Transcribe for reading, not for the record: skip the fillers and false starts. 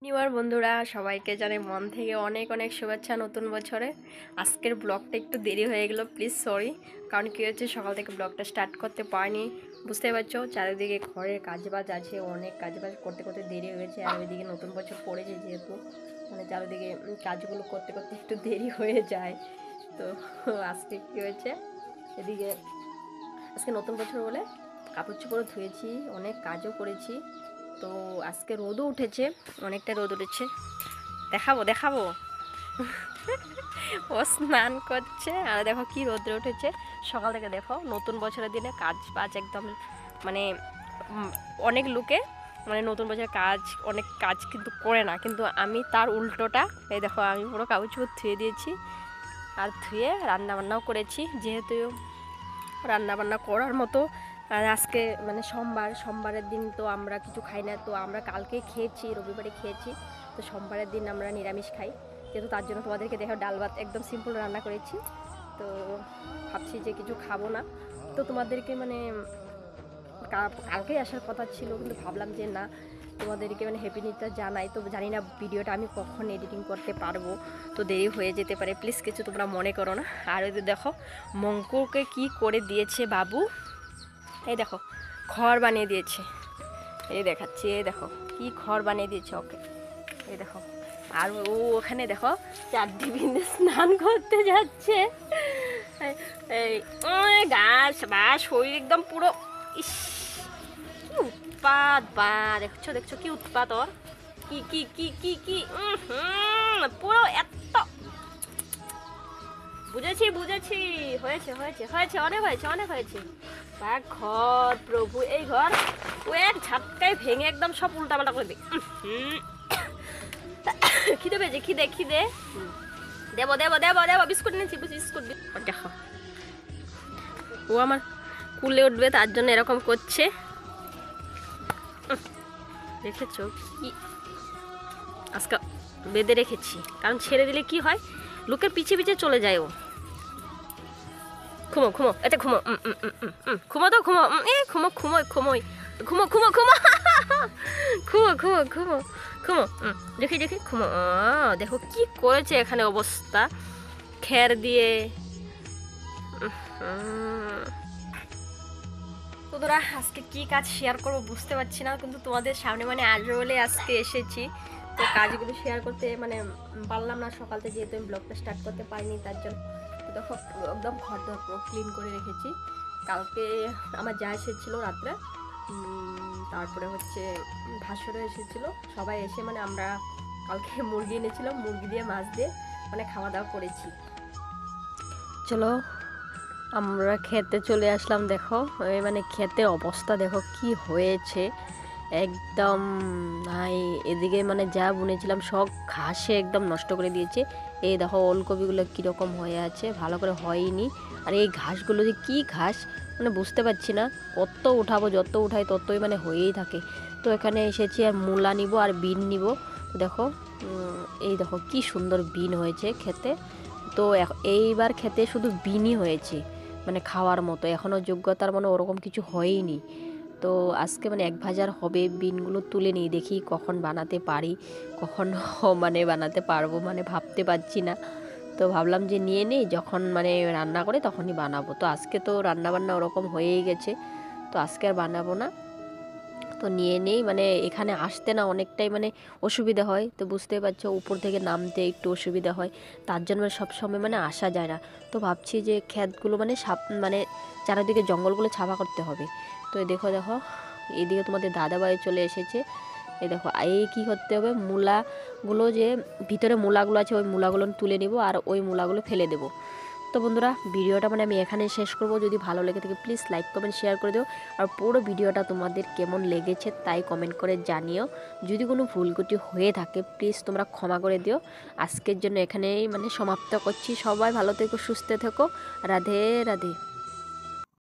New year বন্ধুরা, সবাইকে জানাই মন থেকে অনেক অনেক শুভেচ্ছা নতুন বছরে। আজকের ব্লগটা একটু দেরি হয়ে গেল, প্লিজ সরি। কারণ কী হচ্ছে, সকাল থেকে ব্লগটা স্টার্ট করতে পারিনি। বুঝতে পারছো, চারিদিকে ঘরের কাজবাজ আছে, অনেক কাজবাজ করতে করতে দেরি হয়ে গেছে। আর ওইদিকে নতুন বছর পড়েছে যেহেতু, মানে চারিদিকে কাজগুলো করতে করতে একটু দেরি হয়ে যায়। তো আজকে কী হয়েছে, এদিকে আজকে নতুন বছর বলে কাপড় চোপড়ও ধুয়েছি, অনেক কাজও করেছি। তো আজকে রোদও উঠেছে, অনেকটা রোদ উঠেছে। দেখাবো দেখাবো ও স্নান করছে আর দেখো কি রোদ্রে উঠেছে সকাল থেকে। দেখো নতুন বছরের দিনে কাজ বাজ একদম মানে অনেক লোকে মানে নতুন বছরের কাজ অনেক কাজ কিন্তু করে না, কিন্তু আমি তার উল্টোটা। এই দেখো আমি পুরো কাপড় চোপড় ধুয়ে দিয়েছি আর ধুয়ে রান্নাবান্নাও করেছি, যেহেতু রান্নাবান্না করার মতো। আর আজকে মানে সোমবারের দিন তো আমরা কিছু খাই না, তো আমরা কালকে খেয়েছি, রবিবারে খেয়েছি। তো সোমবারের দিন আমরা নিরামিষ খাই, যেহেতু তার জন্য তোমাদেরকে দেখো ডাল ভাত একদম সিম্পল রান্না করেছি। তো ভাবছি যে কিছু খাবো না, তো তোমাদেরকে মানে কালকেই আসার কথা ছিল, কিন্তু ভাবলাম যে না, তোমাদেরকে মানে হ্যাপি নিউ ইয়ার জানাই। তো জানি না ভিডিওটা আমি কখন এডিটিং করতে পারবো, তো দেরি হয়ে যেতে পারে, প্লিজ কিছু তোমরা মনে করো না। আর ওই দেখো মঙ্কুকে কি করে দিয়েছে বাবু, এই দেখো ঘর বানিয়ে দিয়েছে। এই দেখাচ্ছি, এই দেখো কি ঘর বানিয়ে দিয়েছে ওকে, এই দেখো। আর ও ওখানে দেখো চারটি বিন্দু স্নান করতে যাচ্ছে। এই গাছ বা শরীর একদম পুরো ইস, কি উৎপাত বা দেখছো দেখছো কি উৎপাত ওর, কি কি কি কি কি পুরো এত। বুঝেছি বুঝেছি, হয়েছে হয়েছে হয়েছে, অনেক হয়েছে অনেক হয়েছে। বা ঘর প্রভু, এই ঘর ও এক ঝাটকায় ভেঙে একদম সব উল্টাপাল্টা করে দিই। খিদে পেয়েছে, খিদে খিদে, দেবো দেবো দেবো দেবো, বিস্কুট নিয়েছি বিস্কুট। দেখো ও আমার কুলে উঠবে তার জন্য এরকম করছে, দেখেছো কি। আজকে বেঁধে রেখেছি, কারণ ছেড়ে দিলে কি হয়, লোকের পিছে পিছে চলে যায় ও। ঘুমো ঘুমো, এতে ঘুমো, ঘুমো তো ঘুমো, এ ঘুমো ঘুমো ঘুমোই, ঘুমো ঘুমো ঘুমো ঘুমো ঘুমো ঘুমো ঘুমো, দেখি দেখি ঘুমো। দেখো কি করেছে এখানে অবস্থা, খের দিয়ে। তো তোরা আজকে কি কাজ শেয়ার করবো বুঝতে পারছি না, কিন্তু তোমাদের সামনে মানে আসবে বলে আজকে এসেছি। তো কাজগুলো শেয়ার করতে মানে পারলাম না সকাল থেকে, যেহেতু আমি ব্লগটা স্টার্ট করতে পারিনি তার জন্য। দেখো একদম ঘর দর পুরো ক্লিন করে রেখেছি। কালকে আমার যা এসেছিলো রাত্রে, তারপরে হচ্ছে ভাসুরও এসেছিলো, সবাই এসে মানে আমরা কালকে মুরগি এনেছিলাম, মুরগি দিয়ে মাছ দিয়ে মানে খাওয়া দাওয়া করেছি। চলো আমরা খেতে চলে আসলাম। দেখো মানে খেতের অবস্থা দেখো কি হয়েছে একদম। নাই এদিকে মানে যা বুনেছিলাম সব ঘাসে একদম নষ্ট করে দিয়েছে। এই দেখো ওলকপিগুলো কীরকম হয়ে আছে, ভালো করে হয়নি। আর এই ঘাসগুলো যে কী ঘাস মানে বুঝতে পারছি না, কত উঠাবো, যত উঠাই ততই মানে হয়েই থাকে। তো এখানে এসেছি আর মূলা নিব আর বিন নিব। দেখো এই দেখো কি সুন্দর বিন হয়েছে খেতে। তো এইবার খেতে শুধু বিনই হয়েছে, মানে খাওয়ার মতো, এখনও যোগ্যতার মানে ওরকম কিছু হয়ইনি। তো আজকে মানে এক ভাজার হবে, বিনগুলো তুলে নিই, দেখি কখন বানাতে পারি, কখন মানে বানাতে পারবো মানে ভাবতে পারছি না। তো ভাবলাম যে নিয়ে নিই, যখন মানে রান্না করে তখনই বানাবো। তো আজকে তো রান্নাবান্না ওরকম হয়েই গেছে, তো আজকে আর বানাবো না। তো নিয়ে নেই, মানে এখানে আসতে না অনেকটাই মানে অসুবিধা হয়, তো বুঝতেই পারছো উপর থেকে নামতে একটু অসুবিধা হয়, তার জন্য সবসময় মানে আসা যায় না। তো ভাবছি যে ক্ষেতগুলো মানে মানে চারিদিকে জঙ্গলগুলো ছাপা করতে হবে। তো দেখো দেখো এইদিকে তোমাদের দাদাভাই চলে এসেছে। এই দেখো এই কী করতে হবে, মূলাগুলো যে ভিতরে মূলাগুলো আছে ওই মূলাগুলো তুলে নিব আর ওই মূলাগুলো ফেলে দেবো। তো বন্ধুরা ভিডিওটা মানে আমি এখানে শেষ করব। যদি ভালো লেগে থাকে প্লিজ লাইক কমেন্ট শেয়ার করে দিও, আর পুরো ভিডিওটা তোমাদের কেমন লেগেছে তাই কমেন্ট করে জানিও। যদি কোনো ভুলত্রুটি হয়ে থাকে প্লিজ তোমরা ক্ষমা করে দিও। আজকের জন্য এখানেই মানে সমাপ্ত করছি। সবাই ভালো থেকো, সুস্থ থেকো, রাধে রাধে।